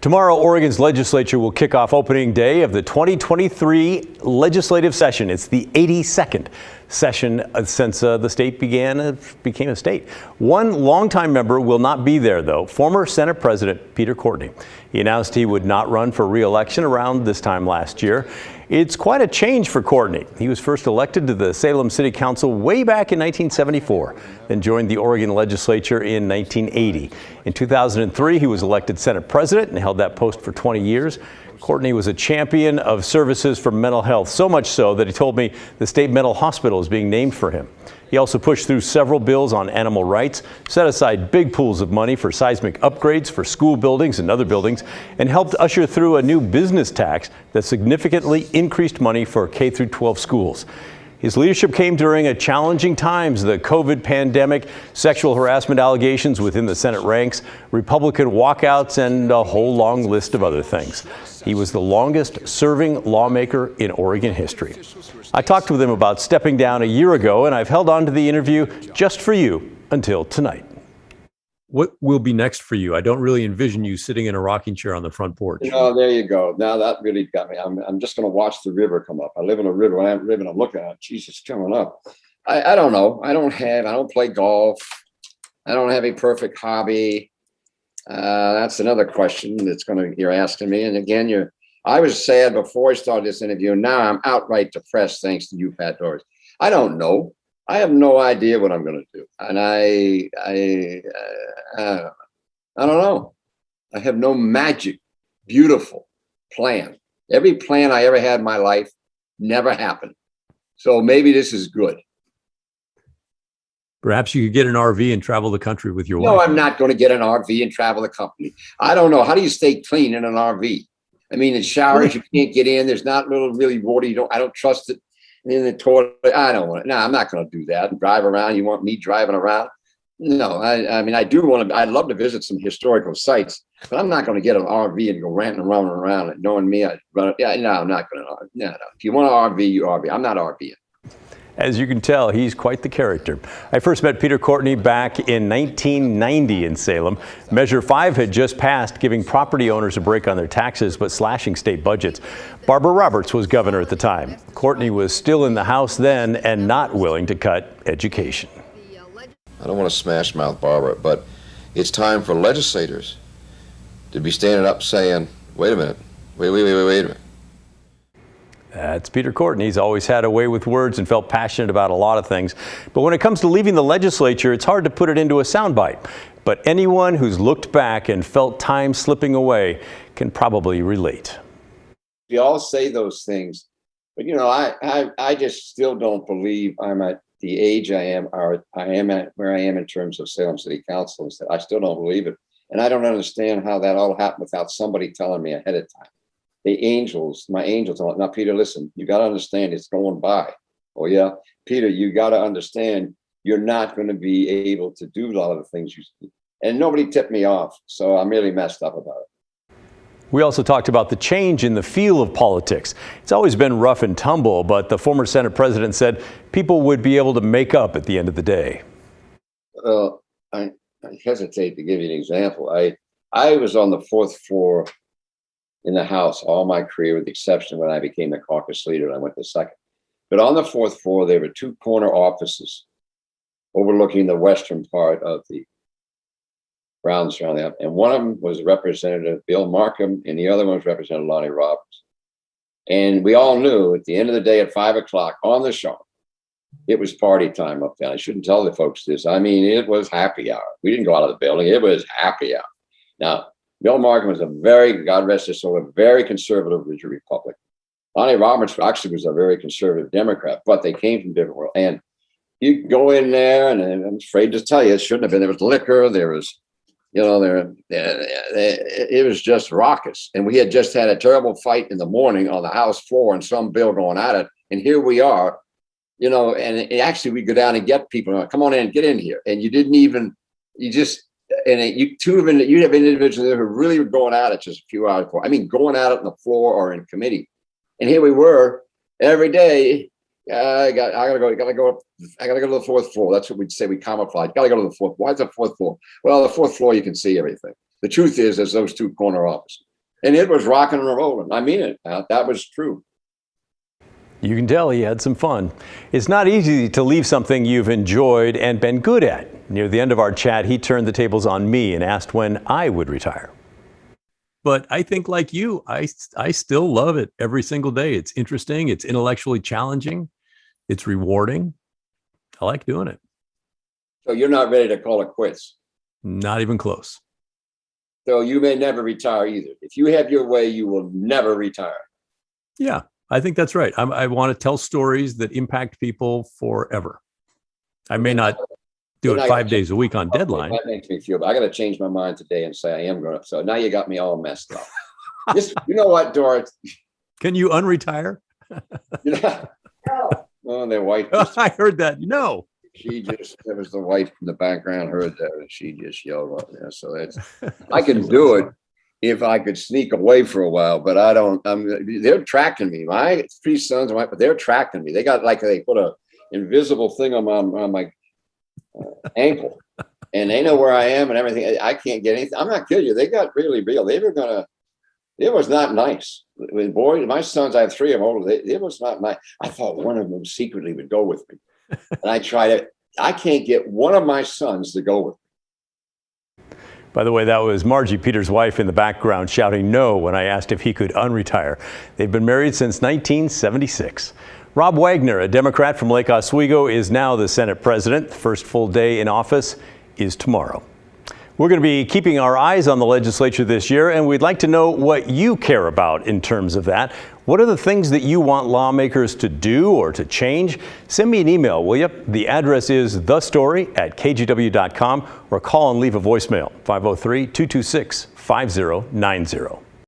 Tomorrow, Oregon's legislature will kick off opening day of the 2023 legislative session. It's the 82nd session since the state became a state. One longtime member will not be there, though, former Senate President Peter Courtney. He announced he would not run for re-election around this time last year. It's quite a change for Courtney. He was first elected to the Salem City Council way back in 1974, then joined the Oregon legislature in 1980. In 2003, he was elected Senate President and held that post for 20 years. Courtney was a champion of services for mental health, so much so that he told me the state mental hospital is being named for him. He also pushed through several bills on animal rights, set aside big pools of money for seismic upgrades for school buildings and other buildings, and helped usher through a new business tax that significantly increased money for K-12 schools. His leadership came during a challenging times, the COVID pandemic, sexual harassment allegations within the Senate ranks, Republican walkouts, and a whole long list of other things. He was the longest serving lawmaker in Oregon history. I talked with him about stepping down a year ago, and I've held on to the interview just for you until tonight. What will be next for you? I don't really envision you sitting in a rocking chair on the front porch. There you go. Now that really got me. I'm just going to watch the river come up. I live in a river. When I'm living, I'm looking at it. Jesus, coming up. I don't know. I don't play golf. I don't have a perfect hobby. That's another question you're asking me. And again, I was sad before I started this interview. Now I'm outright depressed thanks to you, Pat Dooris. I don't know. I have no idea what I'm going to do. And I don't know. I have no magic, beautiful plan. Every plan I ever had in my life never happened. So maybe this is good. Perhaps you could get an RV and travel the country with your wife. No, I'm not going to get an RV and travel the company. I don't know. How do you stay clean in an RV? I mean, in showers, you can't get in. There's not really water. I don't trust it. In the toilet, I don't want it. No, I'm not going to do that. Drive around. You want me driving around? No, I mean, I do want to. I'd love to visit some historical sites, but I'm not going to get an RV and go ranting and running around. And knowing me, I'm not going to. No. If you want an RV, you RV. I'm not RVing. As you can tell, he's quite the character. I first met Peter Courtney back in 1990 in Salem. Measure 5 had just passed, giving property owners a break on their taxes, but slashing state budgets. Barbara Roberts was governor at the time. Courtney was still in the House then and not willing to cut education. I don't want to smash mouth Barbara, but it's time for legislators to be standing up saying, wait a minute, wait a minute. That's Peter Courtney. He's always had a way with words and felt passionate about a lot of things. But when it comes to leaving the legislature, it's hard to put it into a soundbite. But anyone who's looked back and felt time slipping away can probably relate. We all say those things, but I just still don't believe I'm at the age I am, or I am at where I am in terms of Salem City Council. I still don't believe it. And I don't understand how that all happened without somebody telling me ahead of time. My angels are like, now, Peter, listen, you got to understand it's going by. Oh, yeah. Peter, you got to understand you're not going to be able to do a lot of the things you do. And nobody tipped me off. So I'm really messed up about it. We also talked about the change in the feel of politics. It's always been rough and tumble, but the former Senate president said people would be able to make up at the end of the day. I hesitate to give you an example. I was on the 4th floor in the House all my career, with the exception when I became a caucus leader and I went to second. But on the 4th floor, there were 2 corner offices overlooking the western part of the grounds around there. And one of them was Representative Bill Markham, and the other one was Representative Lonnie Roberts. And we all knew at the end of the day at 5 o'clock on the sharp, it was party time up there. I shouldn't tell the folks this. I mean, it was happy hour. We didn't go out of the building. It was happy hour. Now, Bill Markham was God rest his soul, a very conservative Republican. Lonnie Roberts actually was a very conservative Democrat, but they came from different worlds. And you go in there, and I'm afraid to tell you, it shouldn't have been. There was liquor. There was, it was just raucous. And we had just had a terrible fight in the morning on the House floor and some bill going at it. And here we are, and actually we go down and get people. Come on in, get in here. And you have individuals that really were going at it just a few hours before. I mean, going at it on the floor or in committee. And here we were every day. I gotta go to the 4th floor. That's what we'd say. We camouflage. Gotta go to the 4th. Why is the 4th floor? Well, the 4th floor, you can see everything. The truth is, there's those 2 corner offices. And it was rocking and rolling. I mean it. That was true. You can tell he had some fun. It's not easy to leave something you've enjoyed and been good at. Near the end of our chat, he turned the tables on me and asked when I would retire. But I think, like you, I still love it every single day. It's interesting. It's intellectually challenging. It's rewarding. I like doing it. So you're not ready to call it quits? Not even close. So you may never retire either. If you have your way, you will never retire. Yeah, I think that's right. I want to tell stories that impact people forever. I may not do it 5 days a week on deadline. That makes me feel bad. I got to change my mind today and say I am going to. So now you got me all messed up. You know what, Dooris? Can you unretire? Oh, their wife. I heard that. No. There was the wife in the background heard that, and she just yelled up there. So I can do it if I could sneak away for a while, but I don't. They're tracking me. My 3 sons, but they're tracking me. They got they put a invisible thing on my ankle, and they know where I am and everything. I can't get anything. I'm not kidding you. They got really real. They were gonna. It was not nice. When boys, my sons, I have 3 of them older. It was not nice. I thought one of them secretly would go with me. And I tried it. I can't get one of my sons to go with me. By the way, that was Margie, Peter's wife, in the background shouting no when I asked if he could unretire. They've been married since 1976. Rob Wagner, a Democrat from Lake Oswego, is now the Senate president. The first full day in office is tomorrow. We're going to be keeping our eyes on the legislature this year, and we'd like to know what you care about in terms of that. What are the things that you want lawmakers to do or to change? Send me an email, will you? The address is thestory@kgw.com, or call and leave a voicemail, 503-226-5090.